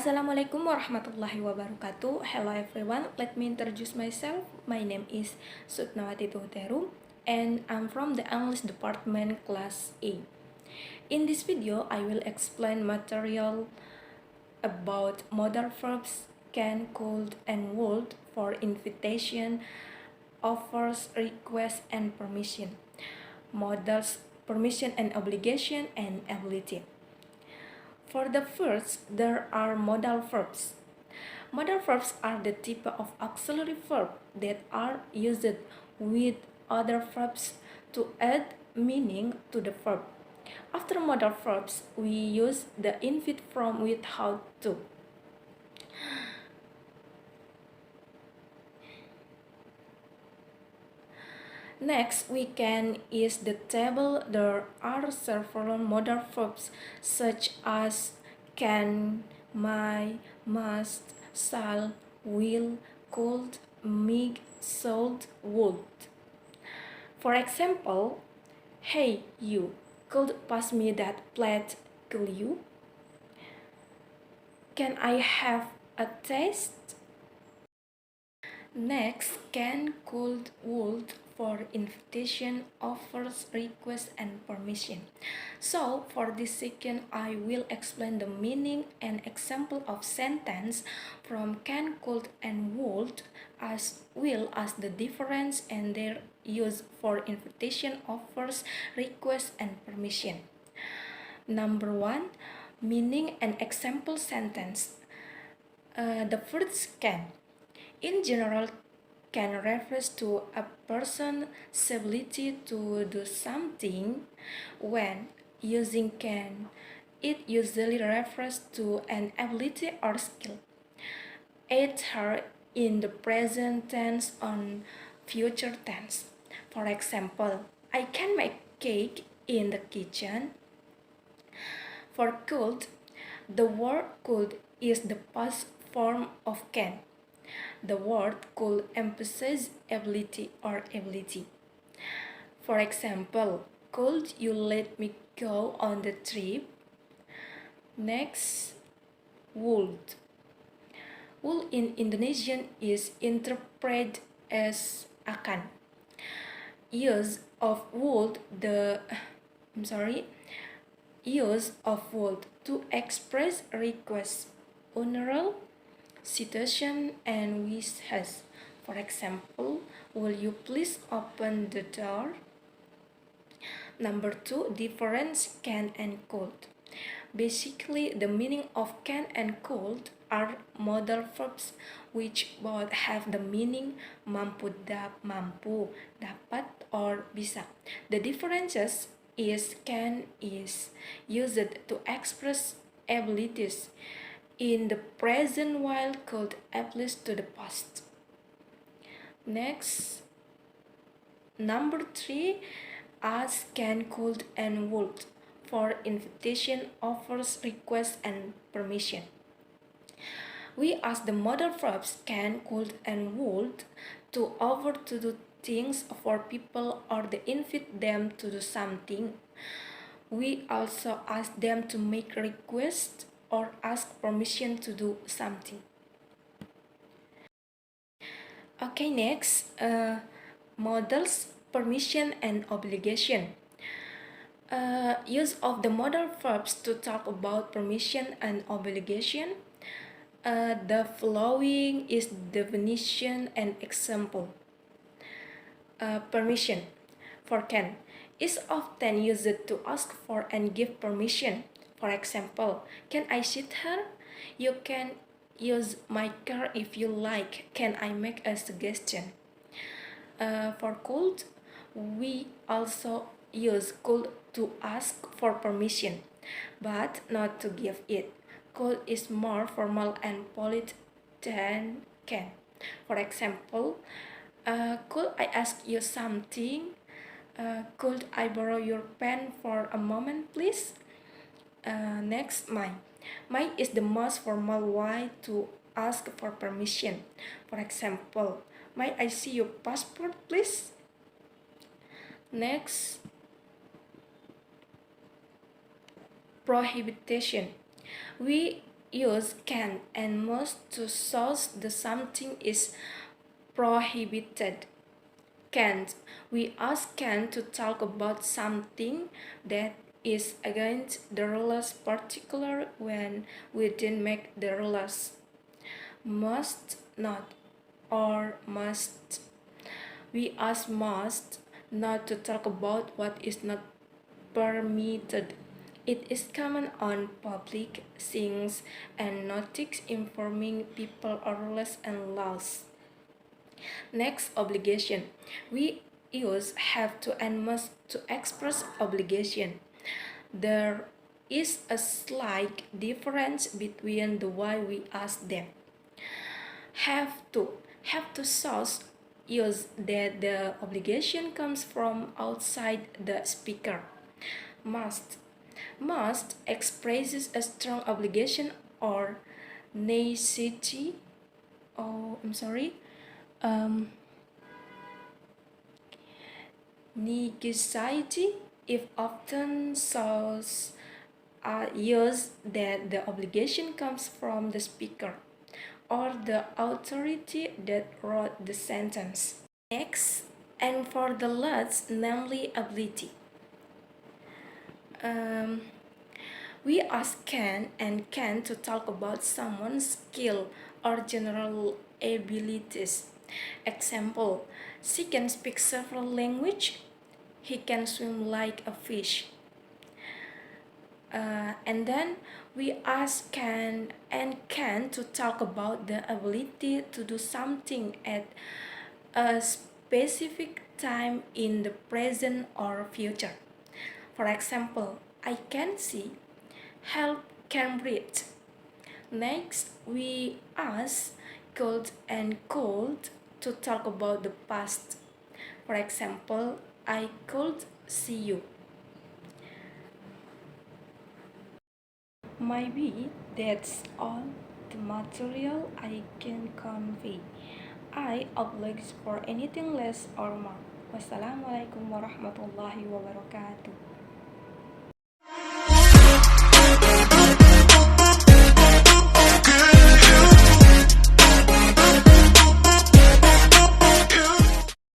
Assalamualaikum warahmatullahi wabarakatuh. Hello everyone, let me introduce myself. My name is Wati Tuhuteru and I'm from the English department class A. In this video, I will explain material about modal verbs can, could, and would for invitation, offers, request, and permission. Modals, permission and obligation, and ability. For the first, there are modal verbs. Modal verbs are the type of auxiliary verb that are used with other verbs to add meaning to the verb. After modal verbs, we use the infin from without to. Next, we can use the table. There are several modal verbs such as can, might, must, shall, will, could, may, should, would. For example, hey you, could pass me that plate, could you? Can I have a taste? Next, can, could, would for invitation, offers, request, and permission. So, for this second, I will explain the meaning and example of sentence from can, could, and would as well as the difference and their use for invitation, offers, request, and permission. Number 1, meaning and example sentence. The first can. In general, can refers to a person's ability to do something. When using can, it usually refers to an ability or skill. Either in the present tense or future tense. For example, I can make cake in the kitchen. For could, the word could is the past form of can. The word could emphasize ability or ability. For example, could you let me go on the trip? Next, would. Would in Indonesian is interpreted as akan. Use of would use of would to express requests, general situation and wishes. For example, will you please open the door? Number 2, difference can and could. Basically, the meaning of can and could are modal verbs which both have the meaning mampu, dapat, or bisa. The differences is can is used to express abilities in the present while could applies to the past. Next, number 3, ask, can, could, and would for invitation, offers, request, and permission. We ask the modal verbs can, could, and would to offer to do things for people or to invite them to do something. We also ask them to make requests or ask permission to do something. Okay, next, modals, permission, and obligation. Use of the modal verbs to talk about permission and obligation. The following is definition and example. Permission for can is often used to ask for and give permission. For example, can I sit here? You can use my car if you like. Can I make a suggestion? For could, we also use could to ask for permission, but not to give it. Could is more formal and polite than can. For example, could I ask you something? Could I borrow your pen for a moment, please? Next, might. Might is the most formal way to ask for permission. For example, might I see your passport, please? Next, prohibition. We use can and must to show the something is prohibited. Can't. We ask can to talk about something that is against the rules, particularly when we didn't make the rules. Must not or must. We ask must not to talk about what is not permitted. It is common on public things and notice informing people of rules and laws. Next, obligation. We use have to and must to express obligation. There is a slight difference between the way we ask them. Have to shows use that the obligation comes from outside the speaker. Must expresses a strong obligation or necessity. Oh, I'm sorry. Um, Necessity if often shows use that the obligation comes from the speaker or the authority that wrote the sentence. Next, and for the last, namely ability. Um, we ask can and can to talk about someone's skill or general abilities. Example, she can speak several languages. He can swim like a fish. And then we ask can to talk about the ability to do something at a specific time in the present or future. For example, I can see, help, can breathe. Next, we ask could to talk about the past. For example, I could see you. Maybe that's all the material I can convey. I oblige for anything less or more. Wassalamualaikum warahmatullahi wabarakatuh.